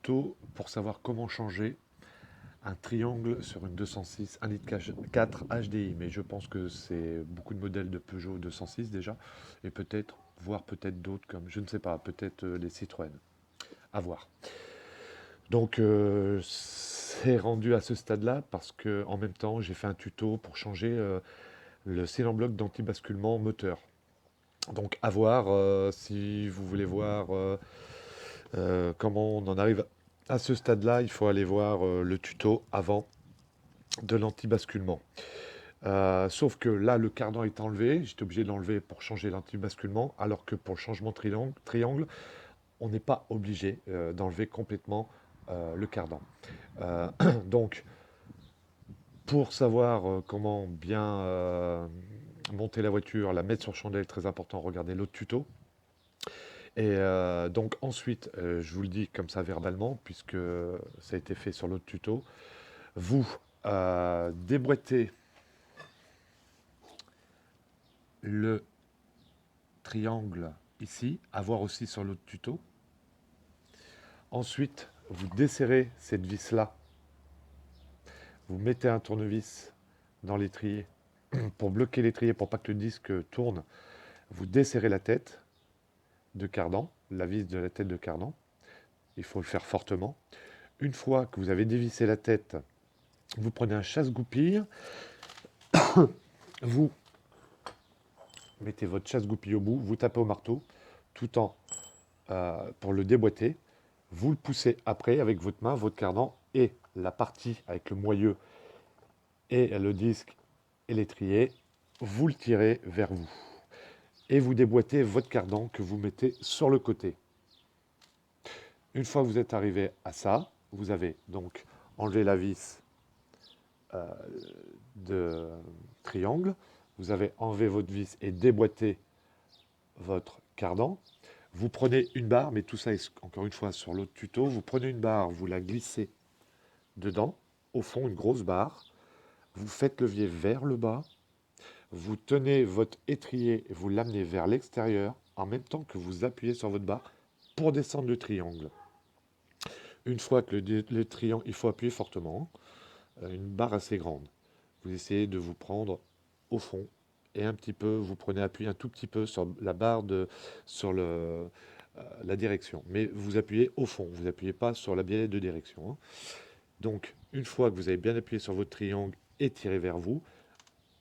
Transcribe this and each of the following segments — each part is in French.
tuto pour savoir comment changer un triangle sur une 206 1 litre 4 HDI, mais je pense que c'est beaucoup de modèles de Peugeot 206 déjà, et peut-être, voire peut-être d'autres comme, je ne sais pas, peut-être les Citroën, à voir. Donc c'est rendu à ce stade-là parce que en même temps j'ai fait un tuto pour changer le cylindre bloc d'anti-basculement moteur. Donc à voir si vous voulez voir comment on en arrive à ce stade-là, il faut aller voir le tuto avant de l'anti-basculement. Sauf que là, le cardan est enlevé. J'étais obligé de l'enlever pour changer l'anti-basculement, alors que pour le changement triangle, on n'est pas obligé d'enlever complètement le cardan. Euh, donc, pour savoir comment bien monter la voiture, la mettre sur chandelle, très important, regardez l'autre tuto. Et donc ensuite, je vous le dis comme ça verbalement, puisque ça a été fait sur l'autre tuto, vous déboîtez le triangle ici, à voir aussi sur l'autre tuto. Ensuite, vous desserrez cette vis-là, vous mettez un tournevis dans l'étrier pour bloquer l'étrier, pour pas que le disque tourne. Vous desserrez la tête de cardan, la vis de la tête de cardan. Il faut le faire fortement. Une fois que vous avez dévissé la tête, vous prenez un chasse-goupille, vous mettez votre chasse-goupille au bout, vous tapez au marteau, tout en pour le déboîter. Vous le poussez après avec votre main, votre cardan et la partie avec le moyeu et le disque et l'étrier. Vous le tirez vers vous et vous déboîtez votre cardan que vous mettez sur le côté. Une fois que vous êtes arrivé à ça, vous avez donc enlevé la vis de triangle, vous avez enlevé votre vis et déboîté votre cardan. Vous prenez une barre, mais tout ça est encore une fois sur l'autre tuto. Vous prenez une barre, vous la glissez dedans, au fond, une grosse barre. Vous faites levier vers le bas. Vous tenez votre étrier et vous l'amenez vers l'extérieur en même temps que vous appuyez sur votre barre pour descendre le triangle. Une fois que le triangle, il faut appuyer fortement, une barre assez grande. Vous essayez de vous prendre au fond et un petit peu, vous prenez appui un tout petit peu sur la barre sur la direction. Mais vous appuyez au fond, vous n'appuyez pas sur la biellette de direction, hein. Donc, une fois que vous avez bien appuyé sur votre triangle et tiré vers vous,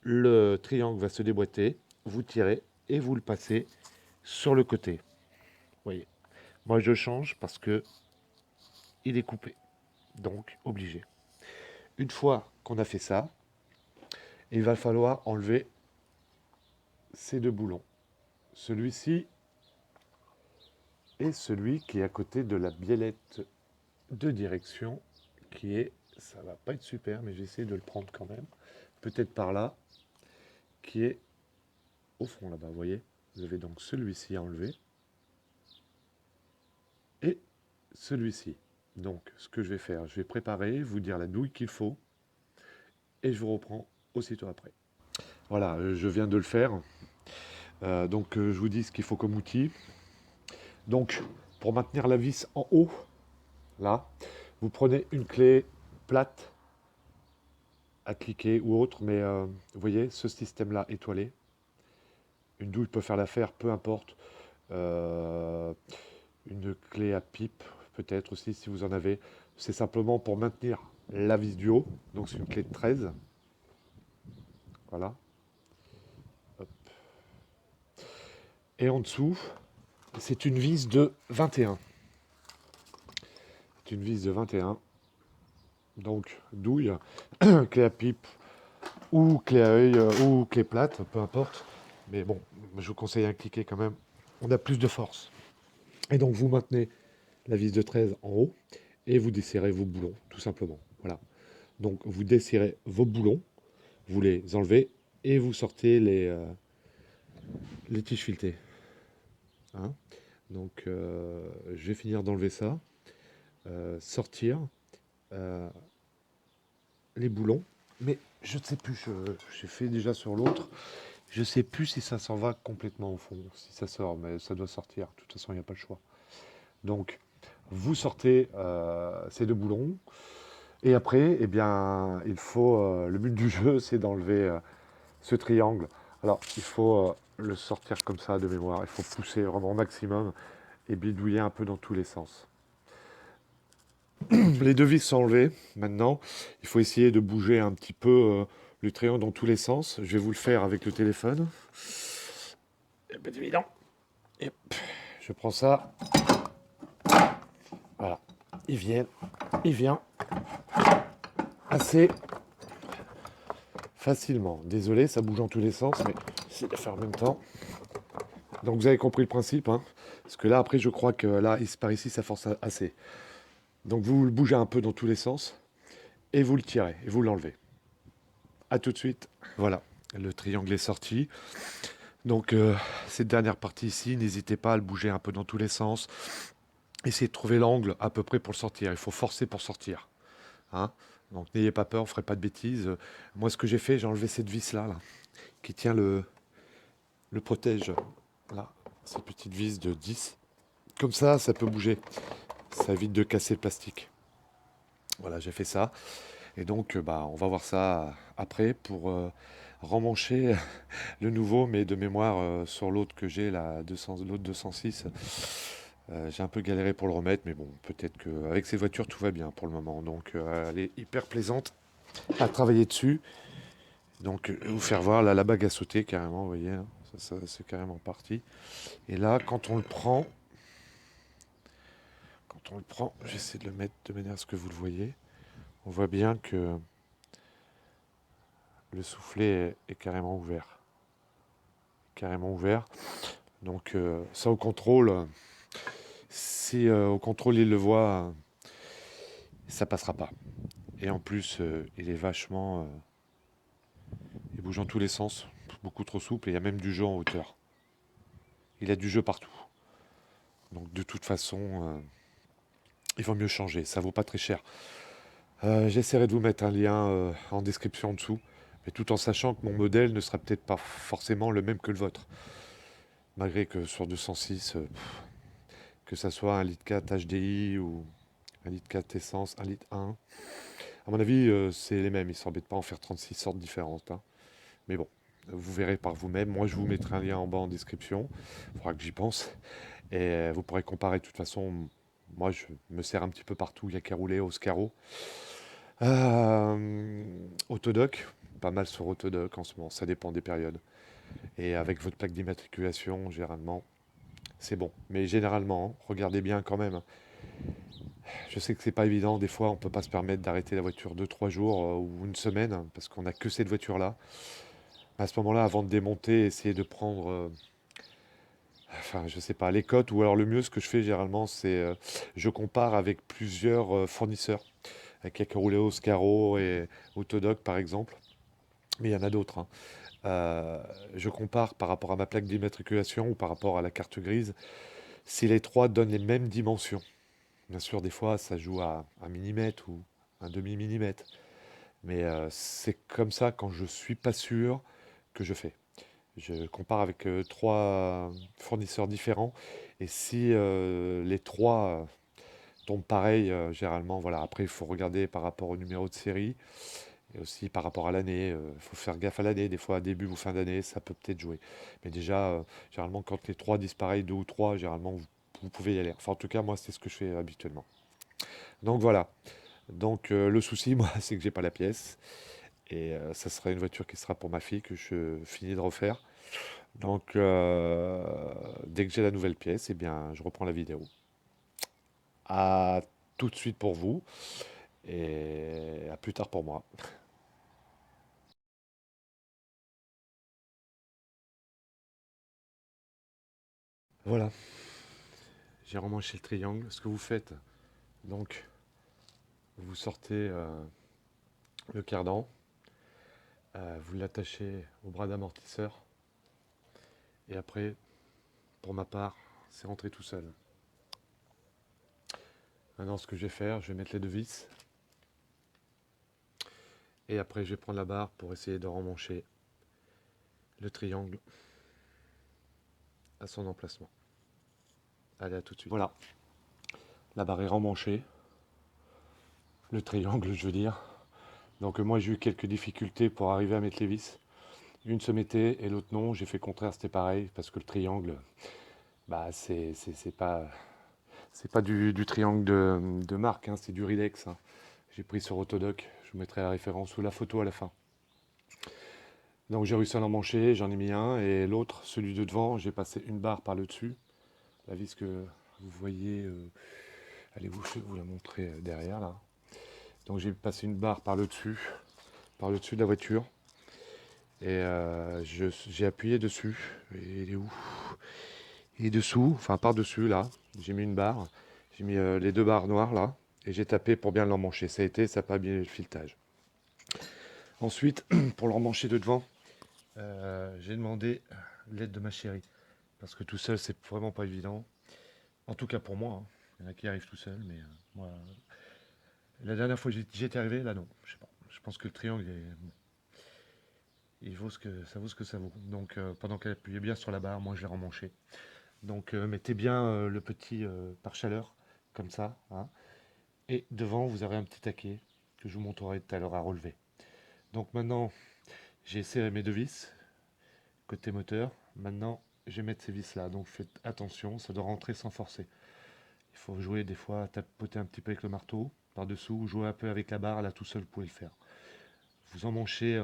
le triangle va se déboîter, vous tirez et vous le passez sur le côté. Vous voyez. Moi, je change parce que il est coupé. Donc, obligé. Une fois qu'on a fait ça, il va falloir enlever ces deux boulons. Celui-ci et celui qui est à côté de la biellette de direction, qui est, ça va pas être super, mais j'essaie de le prendre quand même, peut-être par là, qui est au fond là-bas, vous voyez. Vous avez donc celui-ci à enlever et celui-ci. Donc, ce que je vais faire, je vais préparer, vous dire la douille qu'il faut et je vous reprends aussitôt après. Voilà, je viens de le faire. Donc, je vous dis ce qu'il faut comme outil. Donc, pour maintenir la vis en haut, là, vous prenez une clé plate à cliquer ou autre, mais vous voyez, ce système-là étoilé, une douille peut faire l'affaire, peu importe. Euh, une clé à pipe, peut-être aussi, si vous en avez. C'est simplement pour maintenir la vis du haut. Donc, c'est une clé de 13. Voilà. Hop. Et en dessous, c'est une vis de 21. C'est une vis de 21. Donc, douille, clé à pipe, ou clé à œil, ou clé plate, peu importe. Mais bon, je vous conseille un cliquet quand même. On a plus de force. Et donc, vous maintenez la vis de 13 en haut et vous desserrez vos boulons, tout simplement. Voilà. Donc, vous desserrez vos boulons, vous les enlevez et vous sortez les tiges filetées. Hein. Donc, je vais finir d'enlever ça, sortir les boulons. Mais je ne sais plus, j'ai fait déjà sur l'autre. Je ne sais plus si ça s'en va complètement au fond, si ça sort, mais ça doit sortir. De toute façon, il n'y a pas le choix. Donc, Vous sortez ces deux boulons. Et après, eh bien, il faut. Le but du jeu, c'est d'enlever ce triangle. Alors, il faut le sortir comme ça de mémoire. Il faut pousser vraiment au maximum et bidouiller un peu dans tous les sens. Les deux vis sont enlevées. Maintenant, il faut essayer de bouger un petit peu le triangle dans tous les sens. Je vais vous le faire avec le téléphone. C'est pas évident. Et je prends ça. Voilà. Il vient assez facilement. Désolé, ça bouge dans tous les sens, mais j'essaie de le faire en même temps. Donc vous avez compris le principe, hein. Parce que là, après, je crois que là, par ici, ça force assez. Donc vous le bougez un peu dans tous les sens et vous le tirez et vous l'enlevez. A tout de suite. Voilà, le triangle est sorti. Donc cette dernière partie ici, n'hésitez pas à le bouger un peu dans tous les sens. Essayez de trouver l'angle à peu près pour le sortir. Il faut forcer pour sortir, hein. Donc n'ayez pas peur, ne ferez pas de bêtises. Moi, ce que j'ai fait, j'ai enlevé cette vis-là, là, qui tient le protège. Là, cette petite vis de 10. Comme ça peut bouger. Ça évite de casser le plastique. Voilà, j'ai fait ça. Et donc, bah, on va voir ça après pour remmancher le nouveau, mais de mémoire sur l'autre que j'ai, l'autre 206. J'ai un peu galéré pour le remettre, mais bon, peut-être qu'avec ces voitures, tout va bien pour le moment. Donc, elle est hyper plaisante à travailler dessus. Donc, vous faire voir, là, la bague a sauté carrément, vous voyez, hein. C'est carrément parti. Et là, quand on le prend, j'essaie de le mettre de manière à ce que vous le voyez. On voit bien que le soufflet est carrément ouvert. Carrément ouvert. Donc ça au contrôle, si au contrôle il le voit, ça passera pas. Et en plus, il est vachement... il bouge dans tous les sens, beaucoup trop souple, et il y a même du jeu en hauteur. Il a du jeu partout. Donc de toute façon, il vaut mieux changer, ça vaut pas très cher. J'essaierai de vous mettre un lien en description en dessous, mais tout en sachant que mon modèle ne sera peut-être pas forcément le même que le vôtre. Malgré que sur 206, que ça soit un litre 4 HDI ou un litre 4 essence, un litre 1, à mon avis, c'est les mêmes. Ils ne s'embêtent pas à en faire 36 sortes différentes, hein. Mais bon, vous verrez par vous-même. Moi, je vous mettrai un lien en bas en description. Il faudra que j'y pense. Et vous pourrez comparer. De toute façon, moi, je me sers un petit peu partout. Il n'y a qu'à rouler au Scaro. Autodoc, pas mal sur Autodoc en ce moment. Ça dépend des périodes. Et avec votre plaque d'immatriculation, généralement, c'est bon. Mais généralement, hein, regardez bien quand même, hein. Je sais que c'est pas évident, des fois on peut pas se permettre d'arrêter la voiture 2, 3 jours ou une semaine, hein, parce qu'on a que cette voiture-là. À ce moment-là, avant de démonter, essayez de prendre, enfin je sais pas, les cotes, ou alors le mieux, ce que je fais généralement, c'est je compare avec plusieurs fournisseurs, avec Rouleo, Scaro et Autodoc par exemple, mais il y en a d'autres, hein. Euh, je compare par rapport à ma plaque d'immatriculation ou par rapport à la carte grise, si les trois donnent les mêmes dimensions. Bien sûr, des fois, ça joue à un millimètre ou un demi-millimètre. Mais c'est comme ça, quand je suis pas sûr, que je fais. Je compare avec trois fournisseurs différents. Et si les trois tombent pareil, généralement, voilà. Après, il faut regarder par rapport au numéro de série et aussi par rapport à l'année. Il faut faire gaffe à l'année. Des fois, début ou fin d'année, ça peut peut-être jouer. Mais déjà, généralement, quand les trois disent pareil, deux ou trois, généralement, vous pouvez y aller. Enfin, en tout cas, moi, c'est ce que je fais habituellement. Donc voilà. Donc le souci, moi, c'est que j'ai pas la pièce. Et ça sera une voiture qui sera pour ma fille que je finis de refaire. Donc dès que j'ai la nouvelle pièce, eh bien, je reprends la vidéo. À tout de suite pour vous et à plus tard pour moi. Voilà, j'ai remanché le triangle. Ce que vous faites, donc, vous sortez le cardan, vous l'attachez au bras d'amortisseur et après, pour ma part, c'est rentré tout seul. Maintenant, ce que je vais faire, je vais mettre les deux vis. Et après, je vais prendre la barre pour essayer de remmancher le triangle à son emplacement. Allez, à tout de suite. Voilà. La barre est remmanchée, le triangle je veux dire. Donc moi j'ai eu quelques difficultés pour arriver à mettre les vis. Une se mettait et l'autre non. J'ai fait le contraire, c'était pareil, parce que le triangle, bah c'est pas du triangle de marque, hein, c'est du Ridex, hein. J'ai pris sur Autodoc, je vous mettrai la référence ou la photo à la fin. Donc j'ai réussi à l'emmancher, j'en ai mis un, et l'autre, celui de devant, j'ai passé une barre par le dessus. La vis que vous voyez, allez-vous, je vais vous la montrer derrière là. Donc j'ai passé une barre par le dessus de la voiture, et j'ai appuyé dessus. Et il est où? Et dessous, enfin par-dessus là, j'ai mis une barre, j'ai mis les deux barres noires là, et j'ai tapé pour bien l'emmancher. Ça a été, ça n'a pas abîmé le filetage. Ensuite, pour l'emmancher de devant, j'ai demandé l'aide de ma chérie. Parce que tout seul, c'est vraiment pas évident. En tout cas pour moi, hein. Il y en a qui arrivent tout seul, mais moi, la dernière fois que j'y étais arrivé, là non, je sais pas. Je pense que le triangle, il vaut ça vaut ce que ça vaut. Donc pendant qu'elle appuyait bien sur la barre, moi je l'ai remmanché. Donc mettez bien le petit pare-chaleur, comme ça, hein. Et devant, vous aurez un petit taquet que je vous montrerai tout à l'heure à relever. Donc maintenant, j'ai serré mes deux vis, côté moteur. Maintenant, je vais mettre ces vis là. Donc faites attention, ça doit rentrer sans forcer. Il faut jouer des fois, tapoter un petit peu avec le marteau par-dessous, jouer un peu avec la barre, là tout seul vous pouvez le faire. Vous emmanchez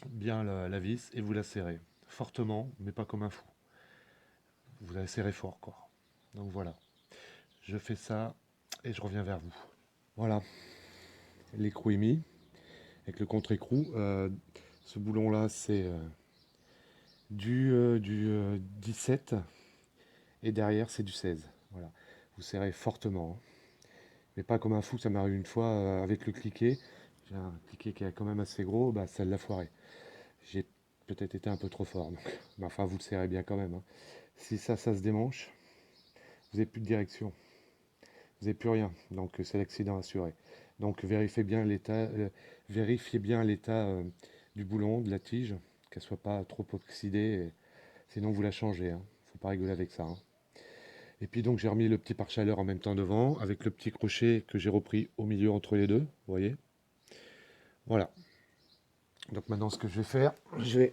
bien la vis et vous la serrez. Fortement, mais pas comme un fou. Vous la serrez fort quoi. Donc voilà, je fais ça et je reviens vers vous. Voilà, l'écrou est mis avec le contre-écrou. Ce boulon là c'est du 17 et derrière c'est du 16. Voilà, vous serrez fortement, hein. Mais pas comme un fou, ça m'arrive une fois avec le cliquet. J'ai un cliquet qui est quand même assez gros, bah ça l'a foiré. J'ai peut-être été un peu trop fort, donc. Mais enfin vous le serrez bien quand même, hein. Si ça se démanche, vous n'avez plus de direction, vous n'avez plus rien, donc c'est l'accident assuré. Donc vérifiez bien l'état du boulon, de la tige, qu'elle soit pas trop oxydée, sinon vous la changez, hein. Faut pas rigoler avec ça, hein. Et puis donc j'ai remis le petit pare-chaleur en même temps devant, avec le petit crochet que j'ai repris au milieu entre les deux, vous voyez. Voilà. Donc maintenant ce que je vais faire, je vais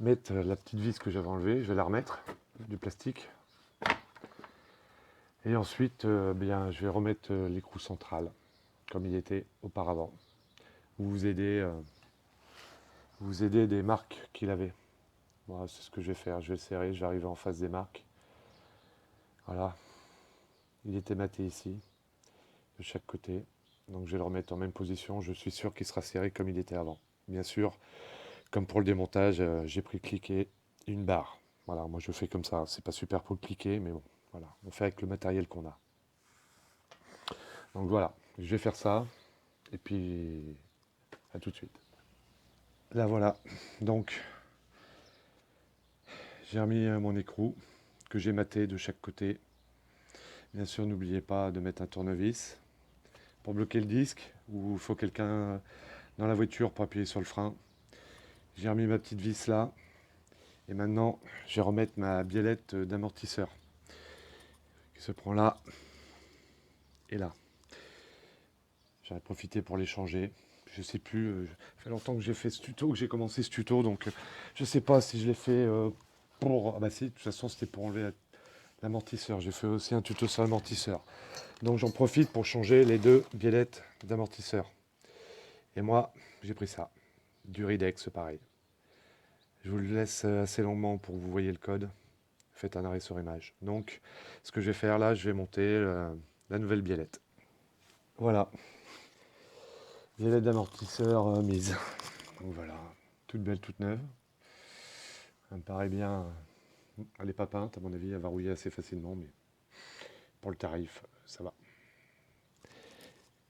mettre la petite vis que j'avais enlevée, je vais la remettre, du plastique. Et ensuite, bien, je vais remettre l'écrou central, comme il était auparavant. Vous aider des marques qu'il avait. Voilà, c'est ce que je vais faire. Je vais le serrer, je vais arriver en face des marques. Voilà. Il était maté ici, de chaque côté. Donc je vais le remettre en même position. Je suis sûr qu'il sera serré comme il était avant. Bien sûr, comme pour le démontage, j'ai pris le cliquet, une barre. Voilà, moi je fais comme ça. C'est pas super pour le cliquer, mais bon, voilà. On fait avec le matériel qu'on a. Donc voilà, je vais faire ça. Et puis, à tout de suite. Là voilà. Donc, j'ai remis mon écrou que j'ai maté de chaque côté. Bien sûr, n'oubliez pas de mettre un tournevis pour bloquer le disque, ou il faut quelqu'un dans la voiture pour appuyer sur le frein. J'ai remis ma petite vis là. Et maintenant, je vais remettre ma biellette d'amortisseur qui se prend là et là. J'aurais profité pour les changer. Je sais plus, ça fait longtemps que j'ai fait ce tuto, que j'ai commencé ce tuto, donc je sais pas si je l'ai fait pour. Ah bah si, de toute façon c'était pour enlever l'amortisseur. J'ai fait aussi un tuto sur l'amortisseur. Donc j'en profite pour changer les deux biellettes d'amortisseur. Et moi, j'ai pris ça. Du Ridex, pareil. Je vous le laisse assez longuement pour que vous voyez le code. Faites un arrêt sur image. Donc, ce que je vais faire là, je vais monter la nouvelle biellette. Voilà. Biellette d'amortisseur mise. Donc voilà. Toute belle, toute neuve. Elle me paraît bien. Elle n'est pas peinte, à mon avis, elle va rouiller assez facilement, mais pour le tarif, ça va.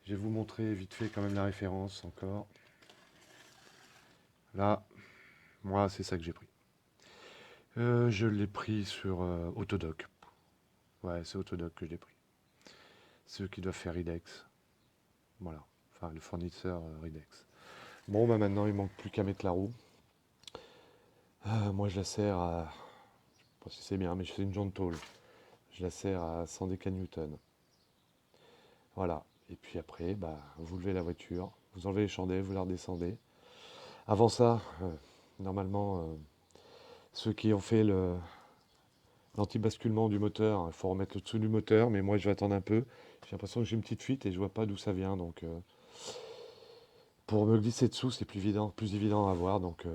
Je vais vous montrer vite fait quand même la référence encore. Là, moi, c'est ça que j'ai pris. Je l'ai pris sur Autodoc. Ouais, c'est Autodoc que je l'ai pris. Ceux qui doivent faire Ridex. Voilà. Enfin, le fournisseur Ridex. Bon, bah maintenant, il manque plus qu'à mettre la roue. Moi, je la serre à. Je sais pas si c'est bien, mais c'est une jambe tôle. Je la serre à 100 décanewtons. Voilà. Et puis après, bah, vous levez la voiture, vous enlevez les chandelles, vous la redescendez. Avant ça, normalement, ceux qui ont fait l'anti-basculement du moteur, il faut remettre le dessous du moteur, mais moi je vais attendre un peu. J'ai l'impression que j'ai une petite fuite et je vois pas d'où ça vient, donc pour me glisser dessous, c'est plus évident à voir, donc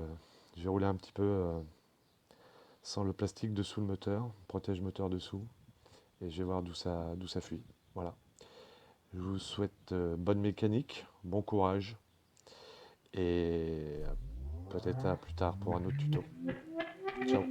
je vais rouler un petit peu sans le plastique dessous le moteur, protège-moteur dessous, et je vais voir d'où ça fuit. Voilà. Je vous souhaite bonne mécanique, bon courage, et peut-être à plus tard pour un autre tuto. Ciao.